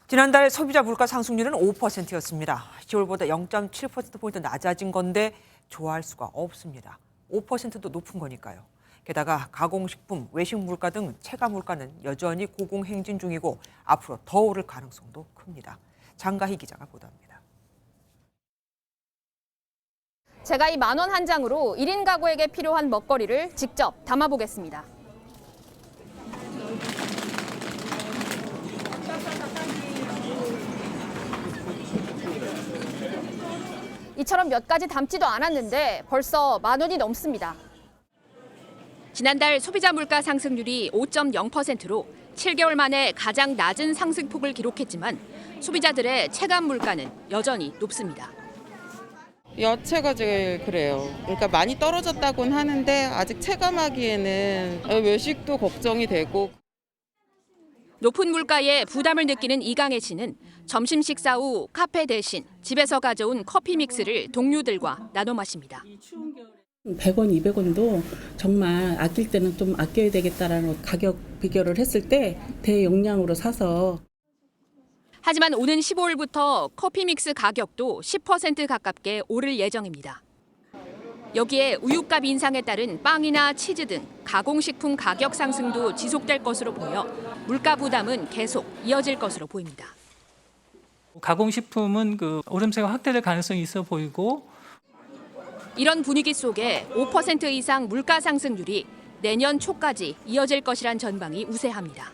지난달 소비자 물가 상승률은 5%였습니다. 10월보다 0.7%포인트 낮아진 건데 좋아할 수가 없습니다. 5%도 높은 거니까요. 게다가 가공식품, 외식 물가 등 체감 물가는 여전히 고공행진 중이고 앞으로 더 오를 가능성도 큽니다. 장가희 기자가 보도합니다. 제가 이 10,000원 한 장으로 1인 가구에게 필요한 먹거리를 직접 담아보겠습니다. 이처럼 몇 가지 담지도 않았는데 벌써 10,000원이 넘습니다. 지난달 소비자 물가 상승률이 5.0%로 7개월 만에 가장 낮은 상승폭을 기록했지만 소비자들의 체감 물가는 여전히 높습니다. 야채가 제일 그래요. 그러니까 많이 떨어졌다고는 하는데 아직 체감하기에는 외식도 걱정이 되고. 높은 물가에 부담을 느끼는 이강혜 씨는 점심 식사 후 카페 대신 집에서 가져온 커피 믹스를 동료들과 나눠 마십니다. 100원, 200원도 정말 아낄 때는 좀 아껴야 되겠다라는 가격 비교를 했을 때 대용량으로 사서. 하지만 오는 15일부터 커피 믹스 가격도 10% 가깝게 오를 예정입니다. 여기에 우유값 인상에 따른 빵이나 치즈 등 가공식품 가격 상승도 지속될 것으로 보여 물가 부담은 계속 이어질 것으로 보입니다. 가공식품은 오름세가 확대될 가능성이 있어 보이고 이런 분위기 속에 5% 이상 물가 상승률이 내년 초까지 이어질 것이란 전망이 우세합니다.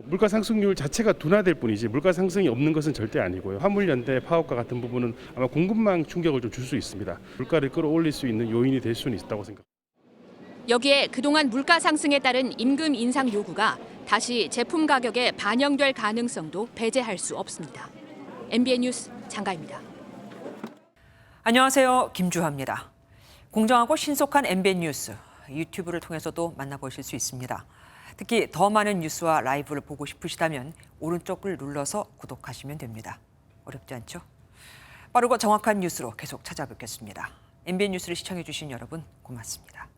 물가 상승률 자체가 둔화될 뿐이지 물가 상승이 없는 것은 절대 아니고요. 화물연대, 파업과 같은 부분은 아마 공급망 충격을 좀 줄 수 있습니다. 물가를 끌어올릴 수 있는 요인이 될 수는 있다고 생각합니다. 여기에 그동안 물가 상승에 따른 임금 인상 요구가 다시 제품 가격에 반영될 가능성도 배제할 수 없습니다. MBN 뉴스 장가입니다. 안녕하세요. 김주하입니다. 공정하고 신속한 MBN 뉴스, 유튜브를 통해서도 만나보실 수 있습니다. 특히 더 많은 뉴스와 라이브를 보고 싶으시다면 오른쪽을 눌러서 구독하시면 됩니다. 어렵지 않죠? 빠르고 정확한 뉴스로 계속 찾아뵙겠습니다. MBN 뉴스를 시청해 주신 여러분 고맙습니다.